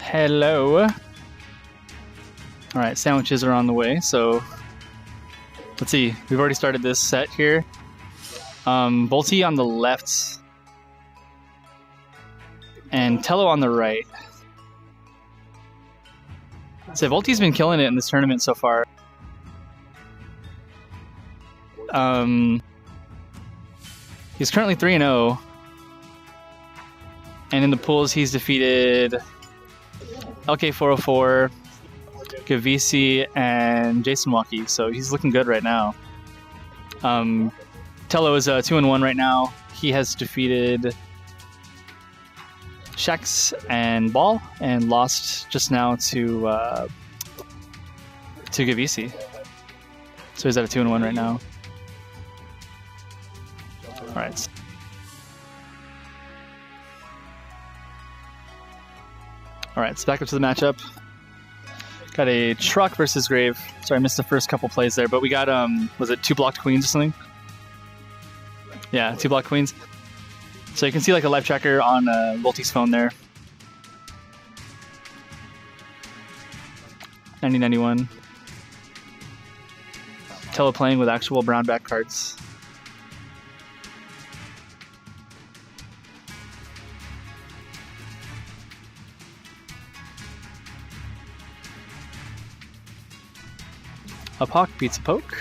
Hello. Alright, sandwiches are on the way, so let's see. We've already started this set here. Volty on the left and Thelo on the right. So Volty's been killing it in this tournament so far. He's currently 3-0. And in the pools, he's defeated LK404, Gavisi, and Jason Walkie. So he's looking good right now. Thelo is 2-1 right now. He has defeated Shax and Ball and lost just now to Gavisi. So he's at a 2-1 right now. All right. All right, so back up to the matchup. Got a Truck versus Grave. Sorry, I missed the first couple plays there, but we got, was it 2 blocked queens or something? Yeah, 2 blocked queens. So you can see like a live tracker on Volty's phone there. 9091. Thelo playing with actual brown back cards. A Hawk beats a Poke.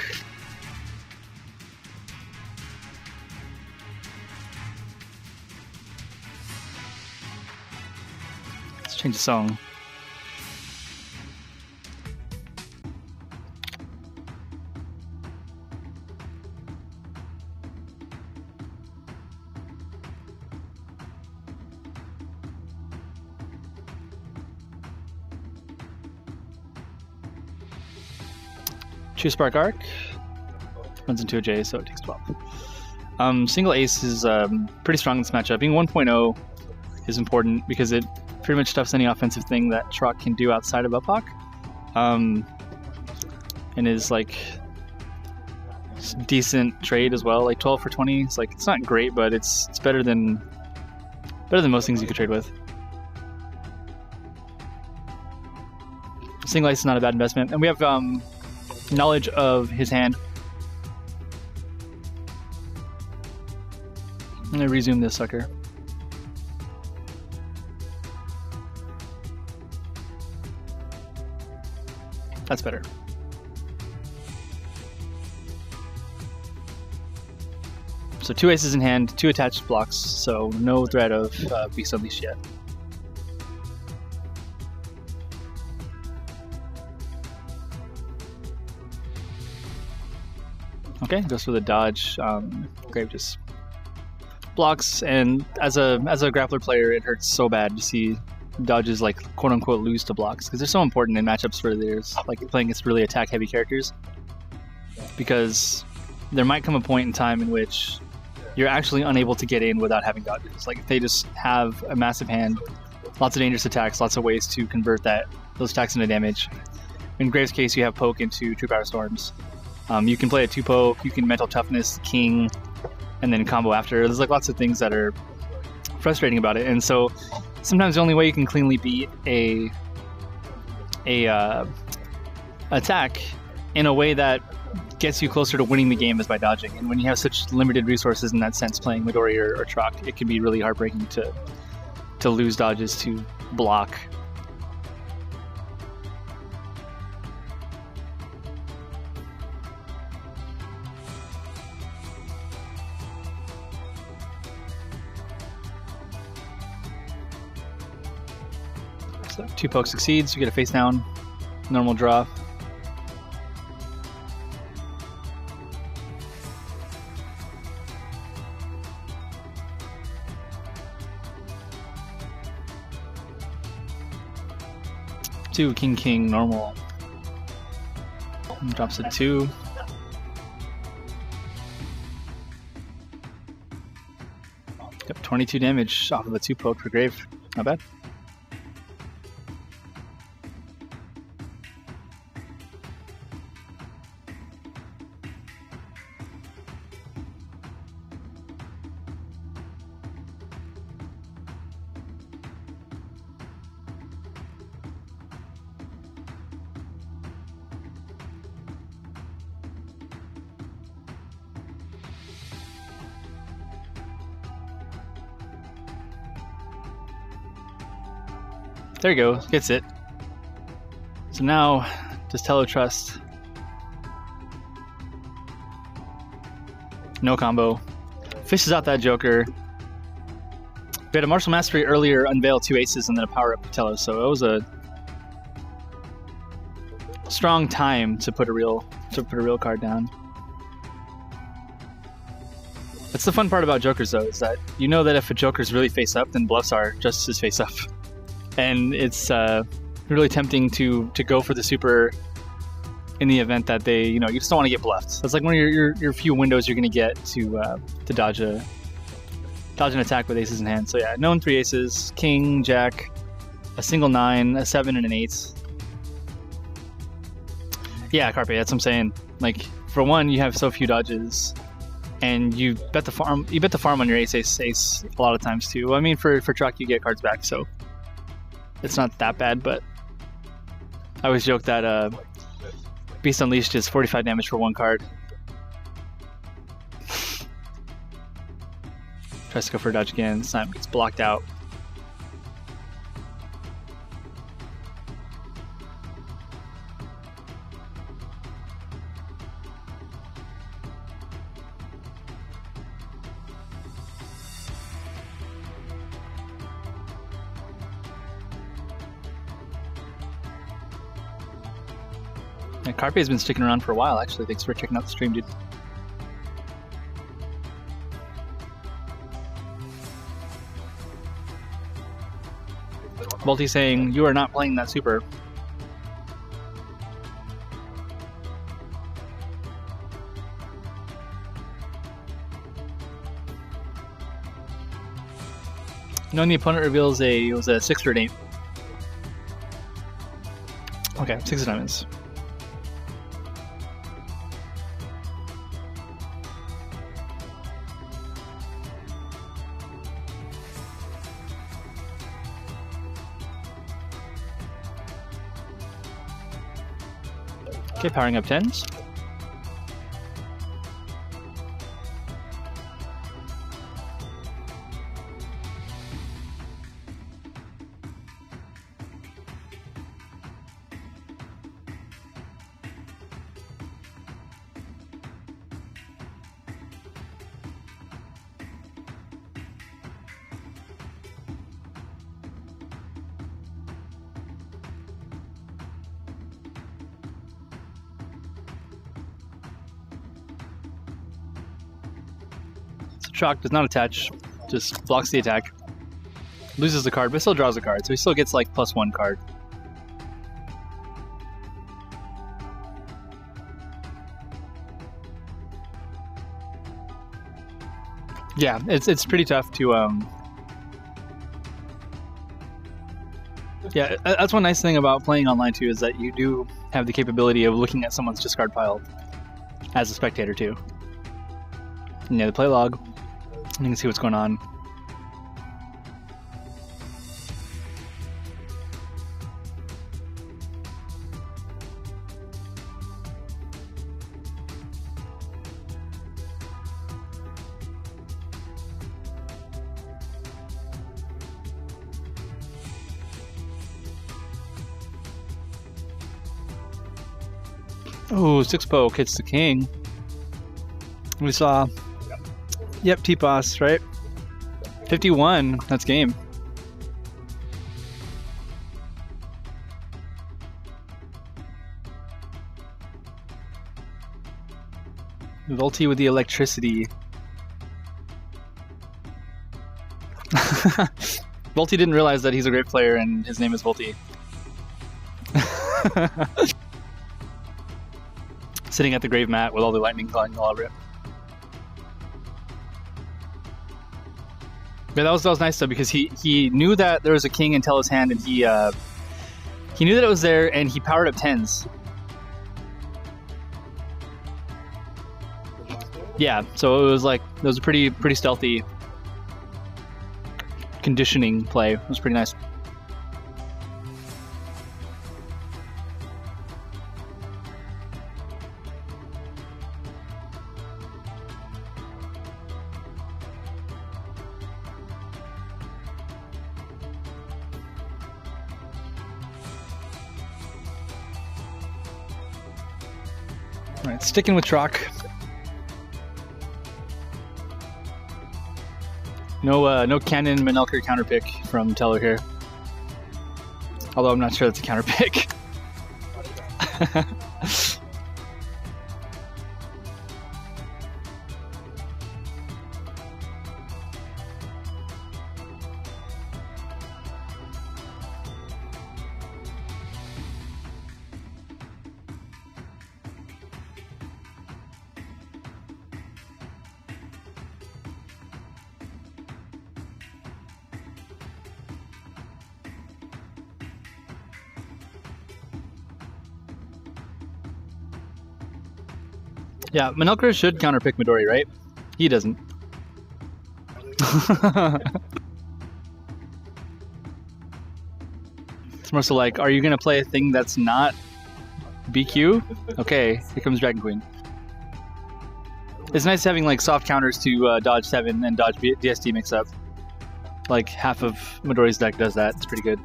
Let's change the song. Choose Spark Arc. Runs into a J, so it takes 12. Single Ace is pretty strong in this matchup. Being 1.0 is important because it pretty much stuffs any offensive thing that Truck can do outside of Uphawk. And is like decent trade as well. Like 12 for 20. It's like it's not great, but it's better than most things you could trade with. Single Ace is not a bad investment, and we have knowledge of his hand. I'm gonna resume this sucker. That's better. So 2 aces in hand, 2 attached blocks, so no threat of Beast Unleashed yet. Okay, goes for the dodge. Grave just blocks, and as a grappler player, it hurts so bad to see dodges like quote unquote lose to blocks because they're so important in matchups where there's like playing against really attack heavy characters. Because there might come a point in time in which you're actually unable to get in without having dodges. Like if they just have a massive hand, lots of dangerous attacks, lots of ways to convert those attacks into damage. In Grave's case, you have Poke into True Power Storms. You can play a 2 Poke, you can Mental Toughness, King, and then combo after. There's like lots of things that are frustrating about it, and so sometimes the only way you can cleanly beat a attack in a way that gets you closer to winning the game is by dodging. And when you have such limited resources in that sense, playing Midori or Truck, it can be really heartbreaking to lose dodges to block. So 2 Poke succeeds, you get a face down, normal draw. Two King normal. Drops a 2. Yep, 22 damage off of a 2 Poke for Grave. Not bad. There you go. Gets it. So now, does Thelo trust? No combo. Fishes out that Joker. We had a Martial Mastery earlier unveil 2 aces and then a power up to Thelo, so it was a strong time to put a real card down. That's the fun part about Jokers, though, is that you know that if a Joker's really face up, then bluffs are just as face up, and it's really tempting to go for the super in the event that they, you just don't want to get bluffed. That's like one of your few windows you're going to get to dodge an attack with aces in hand. So yeah, known 3 aces, king, jack, a single 9, a 7, and an 8. Yeah, Carpe, that's what I'm saying. Like, for one, you have so few dodges, and you bet the farm on your ace a lot of times too. I mean, for truck you get cards back, so it's not that bad. But I always joke that Beast Unleashed is 45 damage for 1 card. Tries to go for a dodge again. This time gets blocked out. Yeah, Carpe has been sticking around for a while, actually. Thanks for checking out the stream, dude. Volty saying, you are not playing that super. Knowing the opponent reveals it was a 6 or an 8. Okay, 6 of diamonds. Okay, powering up 10s. Shock does not attach, just blocks the attack. Loses the card, but still draws a card, so he still gets like +1 card. Yeah, it's pretty tough to yeah, that's one nice thing about playing online too, is that you do have the capability of looking at someone's discard pile as a spectator too. And yeah, the play log. You can see what's going on. Oh, 6 poke hits the king. We saw, yep, T-Boss, right? 51, that's game. Volty with the electricity. Volty didn't realize that he's a great player and his name is Volty. Sitting at the grave mat with all the lightning flying all over it. Yeah, that was nice though, because he knew that there was a king in Thelo's hand, and he knew that it was there, and he powered up 10s. Yeah, so it was a pretty stealthy conditioning play. It was pretty nice. Alright, sticking with Troc. No Cannon Manelker counterpick from Thelo here. Although I'm not sure that's a counterpick. Yeah, Manelker should counterpick Midori, right? He doesn't. It's more so like, are you gonna play a thing that's not BQ? Okay, here comes Dragon Queen. It's nice having like soft counters to dodge 7 and dodge DSD mix up. Like half of Midori's deck does that. It's pretty good.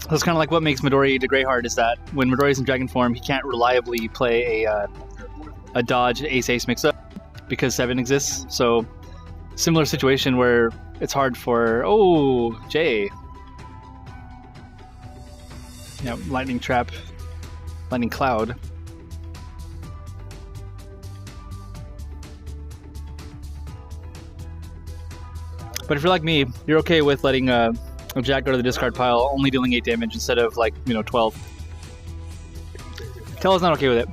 That's kind of like what makes Midori the Greyheart is that when Midori's in Dragon form, he can't reliably play a dodge ace mix up because 7 exists. So similar situation where it's hard for Jay. Yeah, lightning trap, lightning cloud. But if you're like me, you're okay with letting Jack go to the discard pile, only dealing 8 damage instead of like 12. Thelo's not okay with it.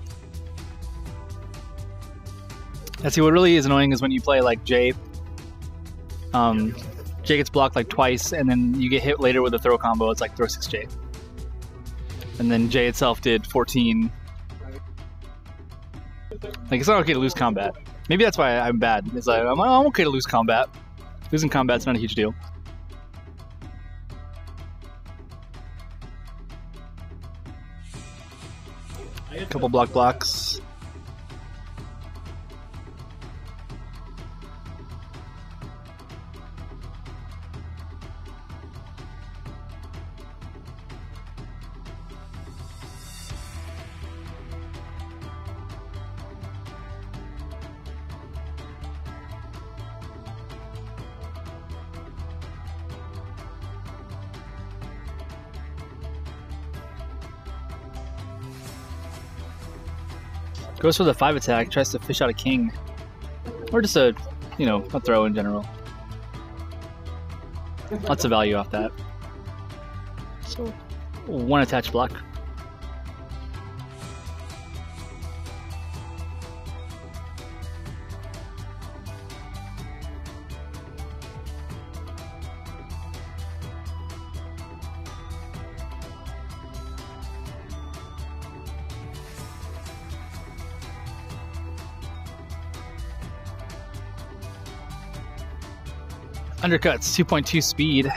And see, what really is annoying is when you play like Jay. Jay gets blocked like twice, and then you get hit later with a throw combo. It's like throw 6J, and then Jay itself did 14. Like it's not okay to lose combat. Maybe that's why I'm bad. It's like I'm okay to lose combat. Losing combat's not a huge deal. Couple blocks. Goes for the 5 attack, tries to fish out a king. Or just a throw in general. Lots of value off that. So, 1 attached block. Undercuts, 2.2 speed.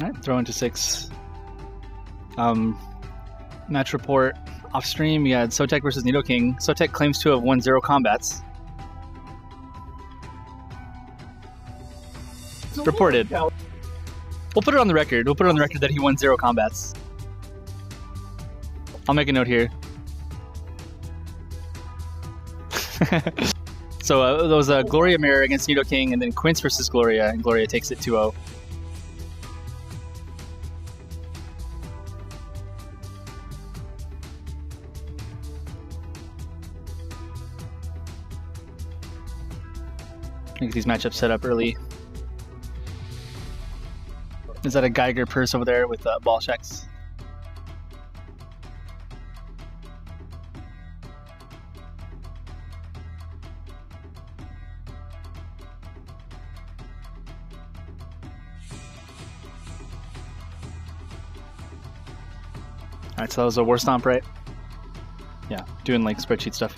Alright, throw into 6. Match report off stream. We had Sotek versus Nidoking. Sotek claims to have won 0 combats. Reported. We'll put it on the record. We'll put it on the record that he won 0 combats. I'll make a note here. So there was a Gloria mirror against Nidoking, and then Quince versus Gloria, and Gloria takes it 2-0. Get these matchups set up early. Is that a Geiger purse over there with ball checks? Alright, so that was a war stomp, right? Yeah, doing like spreadsheet stuff.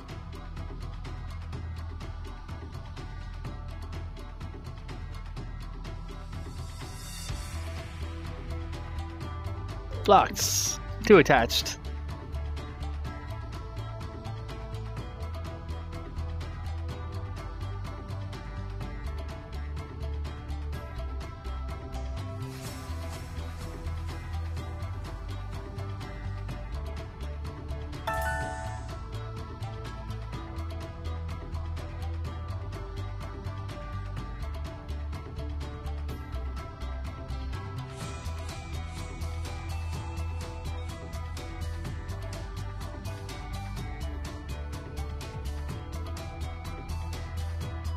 Blocked. Too attached.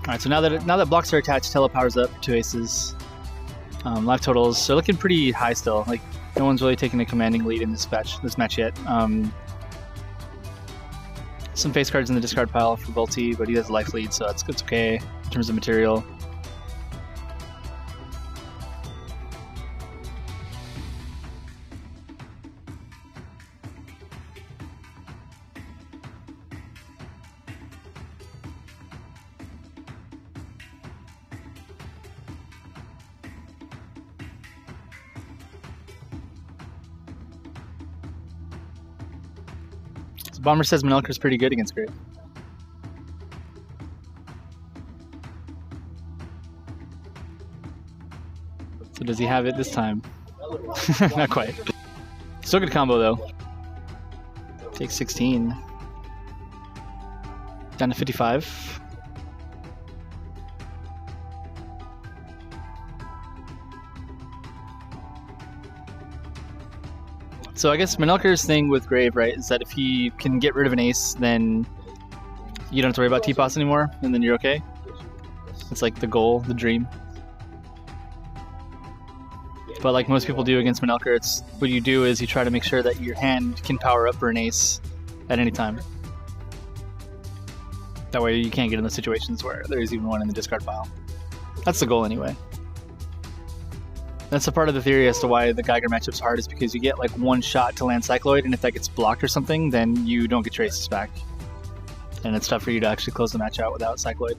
Alright, so now that blocks are attached, Thelo powers up 2 aces. Life totals are looking pretty high still. Like, no one's really taking a commanding lead in this match yet. Some face cards in the discard pile for Volty, but he has a life lead, so it's okay in terms of material. Bomber says Manelker's pretty good against Grave. So does he have it this time? Not quite. Still good combo though. Take 16. Down to 55. So I guess Manelker's thing with Grave, right, is that if he can get rid of an ace, then you don't have to worry about T-Pos anymore, and then you're okay. It's like the goal, the dream. But like most people do against Manelker, it's what you do is you try to make sure that your hand can power up for an ace at any time. That way you can't get in those situations where there's even one in the discard pile. That's the goal anyway. That's a part of the theory as to why the Geiger matchup's hard, is because you get like one shot to land Cycloid, and if that gets blocked or something, then you don't get your aces back. And it's tough for you to actually close the match out without Cycloid.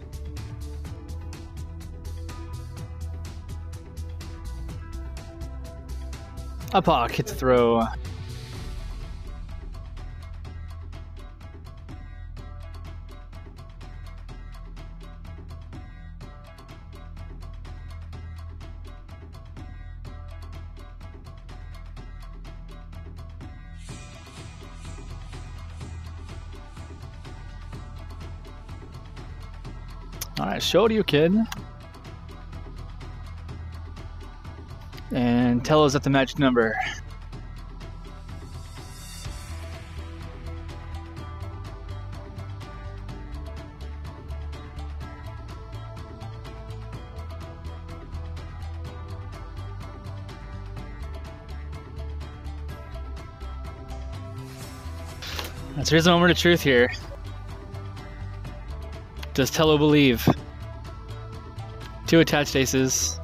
A Pock, hit the throw. Alright, showed you, kid. And Thelo's at the magic number. So here's a moment of truth here. Does Thelo believe? 2 attached aces.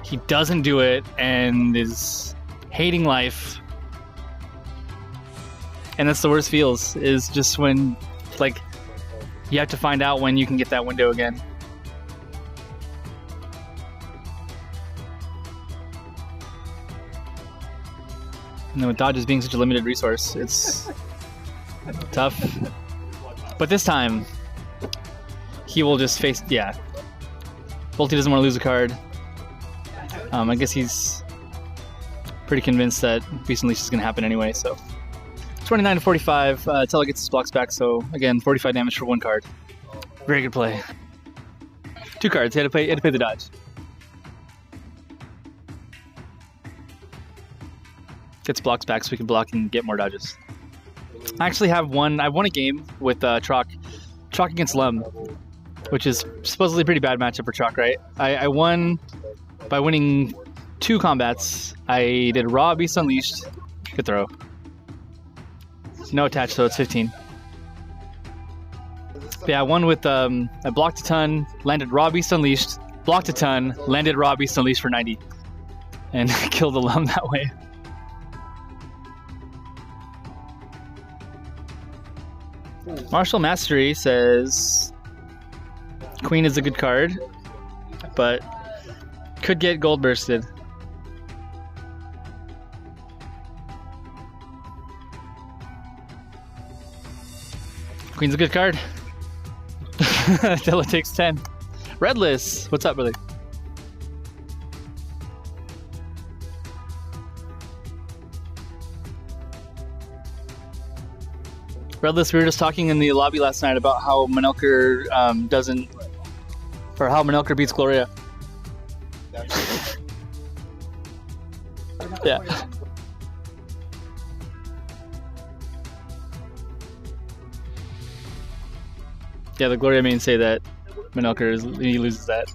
He doesn't do it and is hating life. And that's the worst feels, is just when, like, you have to find out when you can get that window again. And with dodges being such a limited resource, it's tough. But this time, he will just face, yeah. Volty doesn't want to lose a card. I guess he's pretty convinced that Beast Unleashed is going to happen anyway, so. 29 to 45, Thelo gets his blocks back, so again, 45 damage for 1 card. Very good play. 2 cards, he had to pay the dodge. Gets blocks back so we can block and get more dodges. I actually have won a game with Trock against Lum. which is supposedly a pretty bad matchup for Chalk, right? I won by winning 2 combats. I did Raw, Beast Unleashed. Good throw. No attach, so it's 15. But yeah, I won with, I blocked a ton, landed Raw, Beast Unleashed, blocked a ton, landed Raw, Beast Unleashed for 90. And killed the Lum that way. Martial Mastery says Queen is a good card, but could get gold bursted. Queen's a good card. Thelo takes 10. Redless, what's up, brother? Redless, we were just talking in the lobby last night about how Manelker doesn't, or how Manelker beats Gloria. Yeah. Yeah, the Gloria mains say that Manelker he loses that.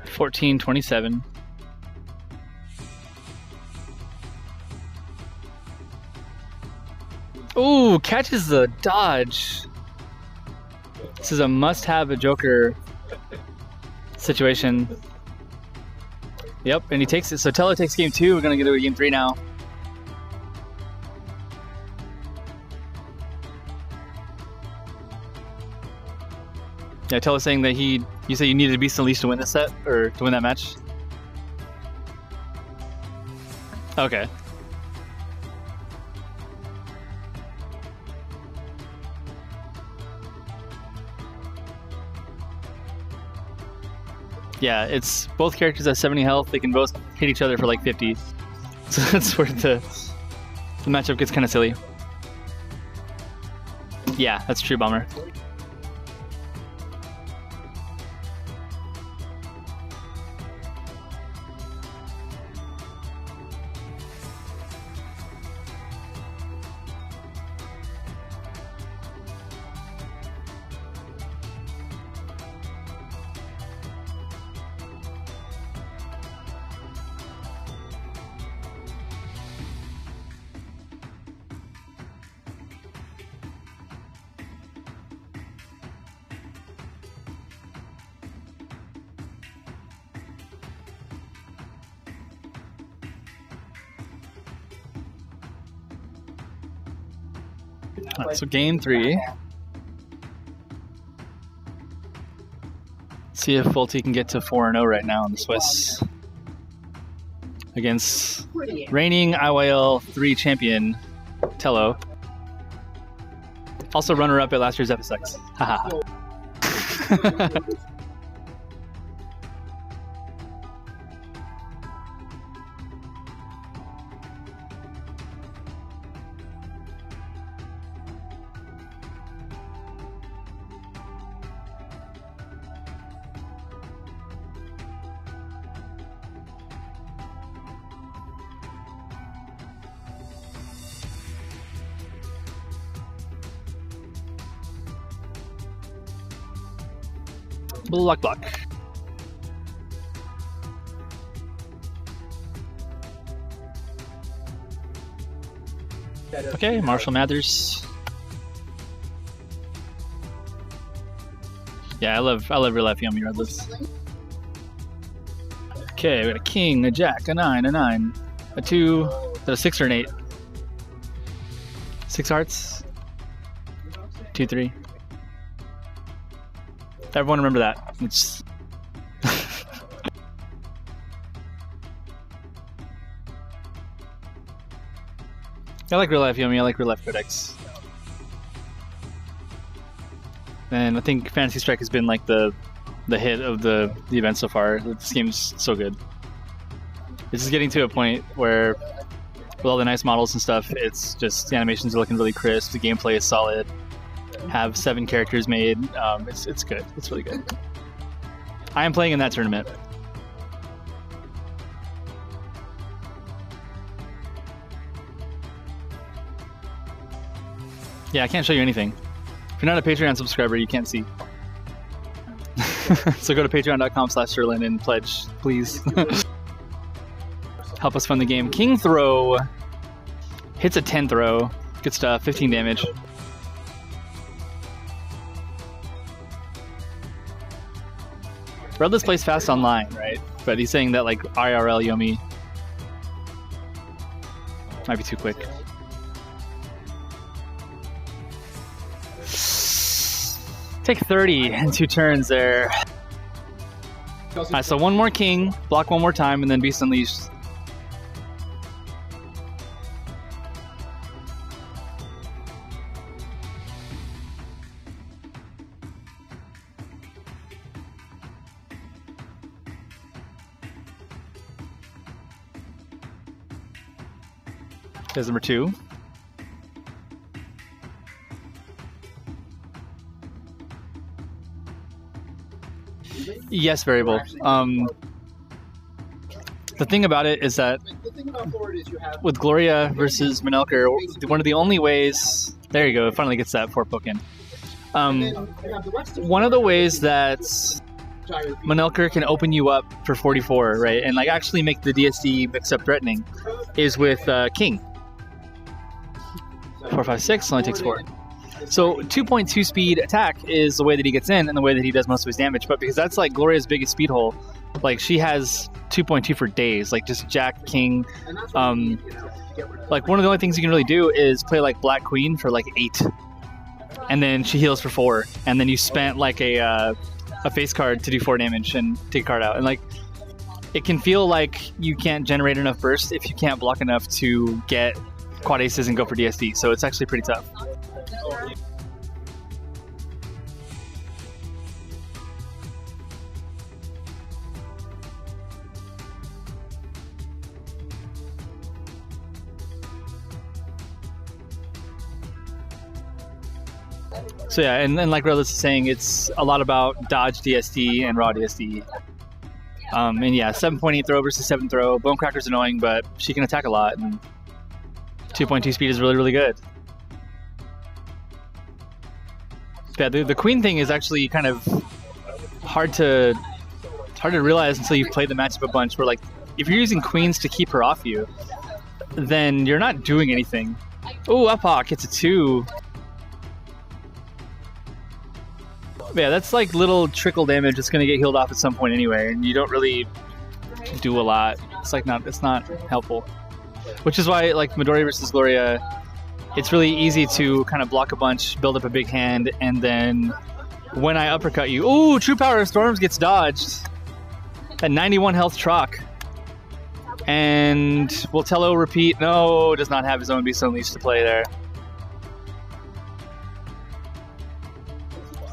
$14.27. Ooh, catches the dodge. This is a must-have a Joker situation. Yep, and he takes it. So Thelo takes game 2. We're gonna get to game 3 now. Yeah, Thelo saying that you say you needed a Beast Unleashed to win this set, or to win that match? Okay. Yeah, it's both characters have 70 health. They can both hit each other for like 50. So that's where the matchup gets kind of silly. Yeah, that's true, Bomber. Alright, so game 3. See if Volty can get to 4-0 right now in the Swiss. Against reigning IYL 3 champion, Thelo. Also runner-up at last year's FSX. Haha. Block. Okay, Martial Mathers. Yeah, I love real life Yomi Redless. Okay, we got a king, a jack, a 9, a 9, a 2, a 6 or an 8. 6 hearts. 2, 3. Everyone remember that. It's I like real life Yomi, I like real life Codex. And I think Fantasy Strike has been like the hit of the event so far. This game's so good. It's just getting to a point where with all the nice models and stuff, it's just the animations are looking really crisp, the gameplay is solid. Have 7 characters made. It's good. It's really good. I am playing in that tournament. Yeah, I can't show you anything. If you're not a Patreon subscriber, you can't see. So go to patreon.com/Sherlin and pledge, please. Help us fund the game. King throw hits a 10 throw. Good stuff. 15 damage. Redless plays fast online, right? But he's saying that like IRL Yomi might be too quick. Take 30 in 2 turns there. Alright, so one more king, block one more time, and then Beast Unleashed. There's number 2. Yes, variable. The thing about it is that with Gloria versus Manelker, one of the only ways... There you go, it finally gets that 4 poke in. One of the ways that Manelker can open you up for 44, right, and like actually make the DSD mix-up threatening, is with King. 4, 5, 6 only takes 4. So 2.2 speed attack is the way that he gets in and the way that he does most of his damage. But because that's like Gloria's biggest speed hole, like she has 2.2 for days. Like just Jack, King. Like one of the only things you can really do is play like Black Queen for like 8, and then she heals for 4, and then you spent like a face card to do 4 damage and take a card out. And like it can feel like you can't generate enough burst if you can't block enough to get quad aces and go for DSD. So it's actually pretty tough. So yeah, and like Redless is saying, it's a lot about dodge DSD and raw DSD. And yeah, 7.8 throw versus 7 throw. Bonecracker's annoying, but she can attack a lot, and 2.2 speed is really, really good. Yeah, the queen thing is actually kind of hard to realize until you've played the matchup a bunch, where like, if you're using queens to keep her off you, then you're not doing anything. Oh, up hawk hits a 2. Yeah, that's like little trickle damage that's gonna get healed off at some point anyway, and you don't really do a lot. It's not helpful. Which is why like Midori versus Gloria, it's really easy to kind of block a bunch, build up a big hand, and then when I uppercut you, ooh, True Power of Storms gets dodged. At 91 health Troc. And will Thelo repeat? No, does not have his own Beast Unleashed to play there.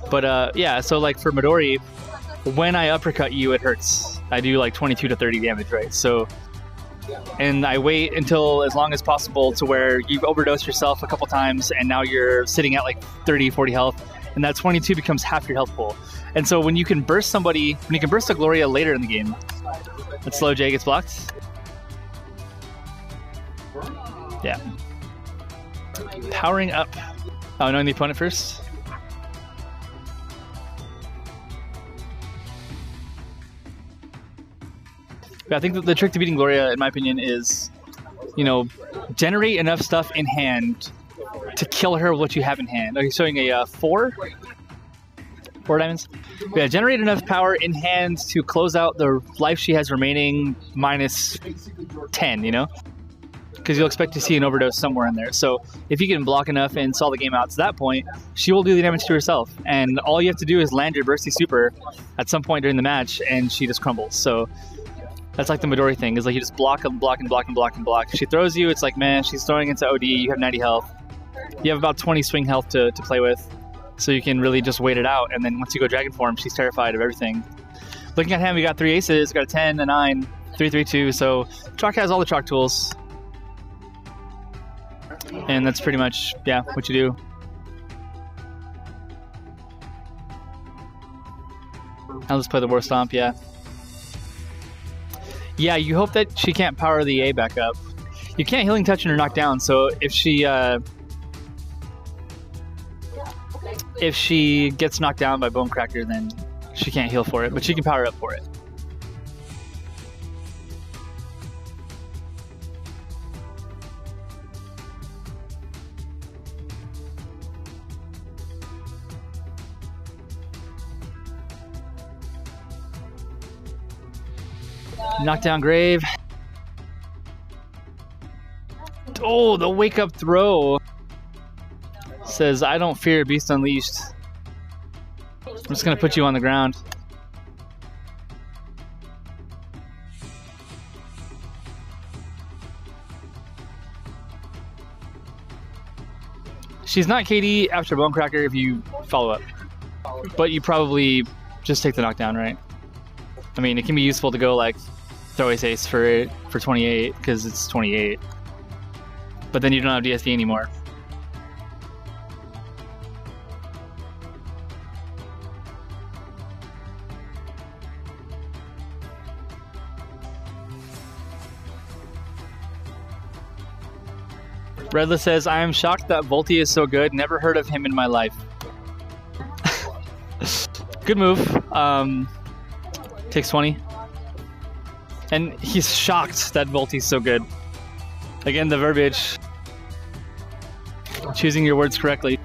But yeah, so like for Midori, when I uppercut you, it hurts. I do like 22 to 30 damage, right? So, and I wait until as long as possible to where you've overdosed yourself a couple times, and now you're sitting at like 30, 40 health, and that 22 becomes half your health pool. And so when you can burst somebody, when you can burst a Gloria later in the game, that slow J gets blocked. Yeah. Powering up. Oh, knowing the opponent first? I think that the trick to beating Gloria, in my opinion, is, you know, generate enough stuff in hand to kill her with what you have in hand. Okay, showing a 4 diamonds. But yeah, generate enough power in hand to close out the life she has remaining minus 10, you know? Because you'll expect to see an overdose somewhere in there. So if you can block enough and stall the game out to that point, she will do the damage to herself. And all you have to do is land your bursty super at some point during the match, and she just crumbles. So that's like the Midori thing, is like you just block and block and block and block and block. If she throws you, it's like, man, she's throwing into OD, you have 90 health. You have about 20 swing health to play with, so you can really just wait it out. And then once you go Dragon Form, she's terrified of everything. Looking at him, we got 3 aces, got a 10, a 9, 3, 3, 2, so Troc has all the Troc tools. And that's pretty much, yeah, what you do. I'll just play the War Stomp, yeah. Yeah, you hope that she can't power the A back up. You can't Healing Touch when you're knocked down, so if she if she gets knocked down by Bone Cracker, then she can't heal for it, but she can power up for it. Knockdown Grave. Oh, the wake up throw. Says, I don't fear Beast Unleashed. I'm just gonna put you on the ground. She's not KD after Bone Cracker if you follow up. But you probably just take the knockdown, right? I mean, it can be useful to go like throw ace for 28 because it's 28. But then you don't have DSD anymore. Redless says, I am shocked that Volty is so good. Never heard of him in my life. Good move. Takes 20. And he's shocked that Volty's so good. Again, the verbiage. Choosing your words correctly.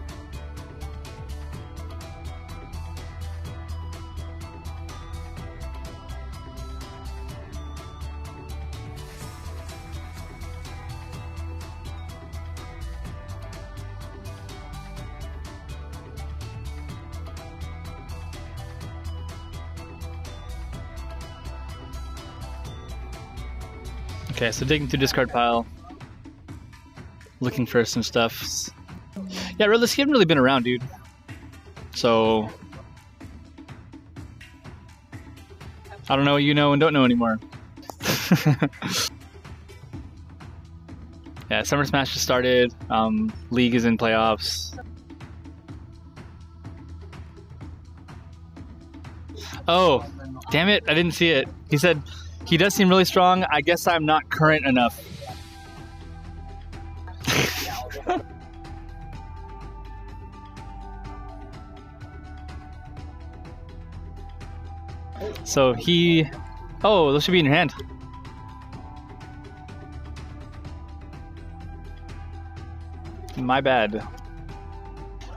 Okay, so digging through discard pile, looking for some stuff. Yeah, Redless, he hasn't really been around, dude. So I don't know what you know and don't know anymore. Yeah, Summer Smash just started. League is in playoffs. Oh, damn it! I didn't see it. He said. He does seem really strong. I guess I'm not current enough. So he... Oh, those should be in your hand. My bad.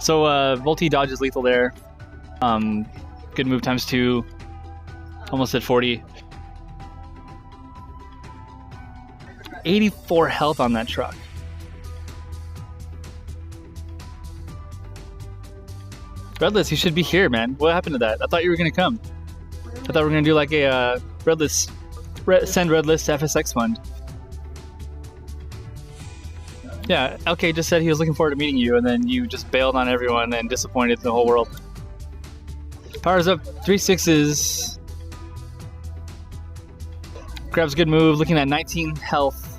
So Volty dodges lethal there. Good move times 2. Almost at 40. 84 health on that truck. Redless, you should be here, man. What happened to that? I thought you were gonna come. I thought we were gonna do like a Redless, send Redless to FSX fund. Yeah, LK just said he was looking forward to meeting you, and then you just bailed on everyone and disappointed the whole world. Powers up 3 6s. Grabs a good move, looking at 19 health.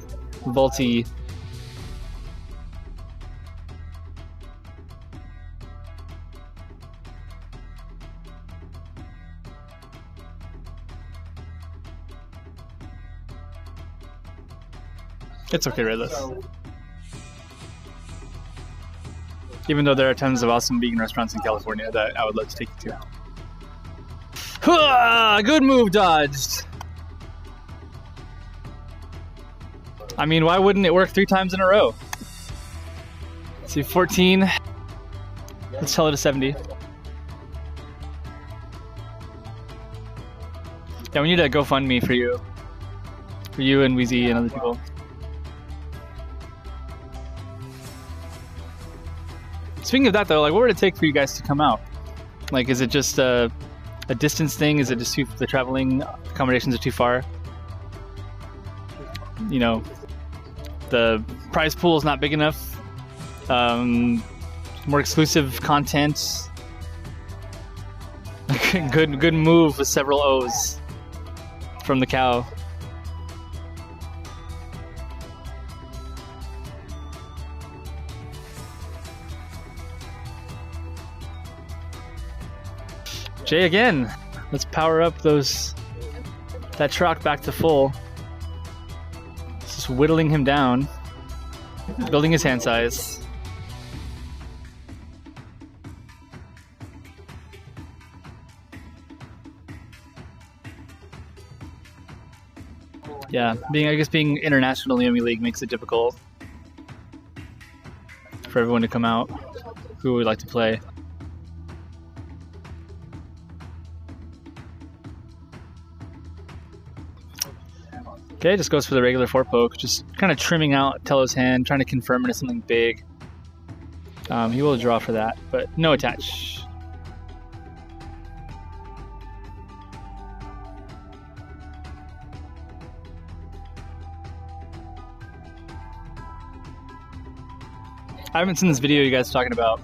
Volty. It's okay, Redless. Even though there are tons of awesome vegan restaurants in California that I would love to take you to. Good move, dodged. I mean, why wouldn't it work 3 times in a row? Let's see, 14. Let's tell it to 70. Yeah, we need a GoFundMe for you. For you and Wheezy and other people. Speaking of that, though, like, what would it take for you guys to come out? Like, is it just a distance thing? Is it just the traveling accommodations are too far? You know, the prize pool is not big enough. More exclusive content. good move with several O's from the cow. Jay again. Let's power up that truck back to full. Just whittling him down, building his hand size. Yeah, I guess being international in the Yomi League makes it difficult for everyone to come out who would like to play. Okay, just goes for the regular 4-poke, just kind of trimming out Thelo's hand, trying to confirm into something big. He will draw for that, but no attach. I haven't seen this video you guys are talking about.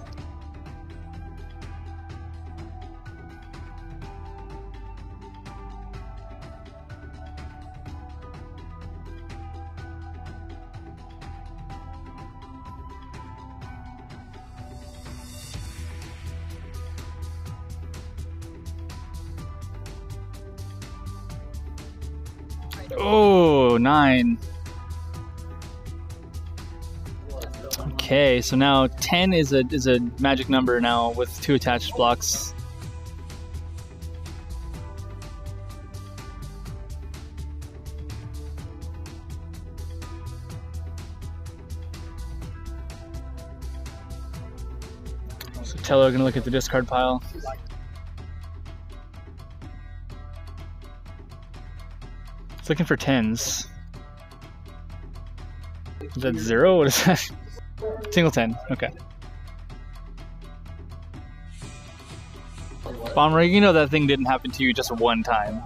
Oh, 9. Okay, so now 10 is a magic number now with 2 attached blocks. So Thelo gonna look at the discard pile. It's looking for 10s. Is that 0? What is that? Single 10, okay. Bomber, you know that thing didn't happen to you just one time.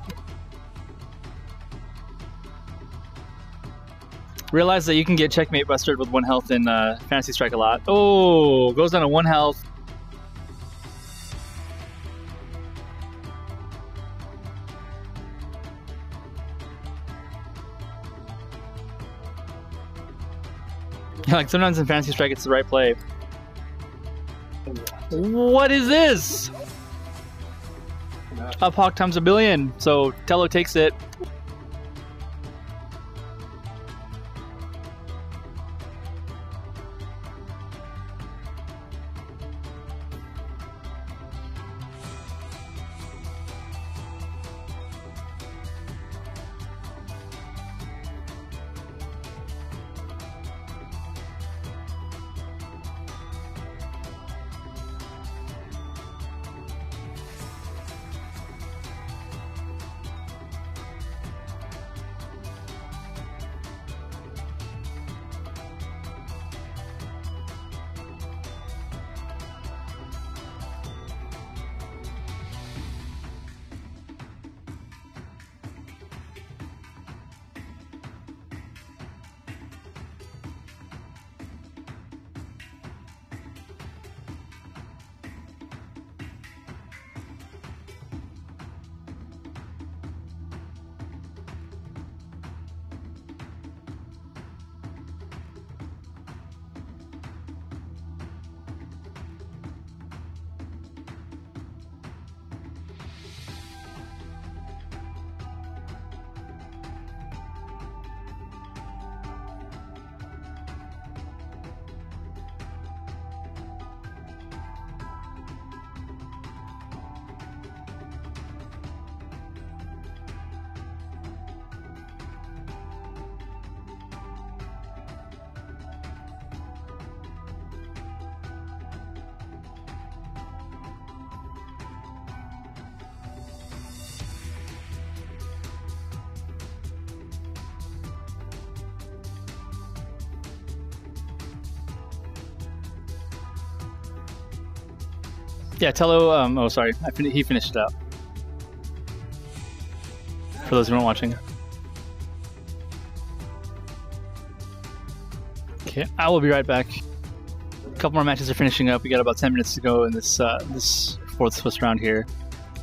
Realize that you can get checkmate busted with 1 health in Fantasy Strike a lot. Oh, goes down to 1 health. Like sometimes in Fantasy Strike it's the right play. What is this? Up hawk times a billion. So Thelo takes it. Yeah, Thelo, oh sorry, he finished it up. For those who aren't watching. Okay, I will be right back. A couple more matches are finishing up. We got about 10 minutes to go in this this 4th Swiss round here.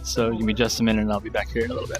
So give me just a minute and I'll be back here in a little bit.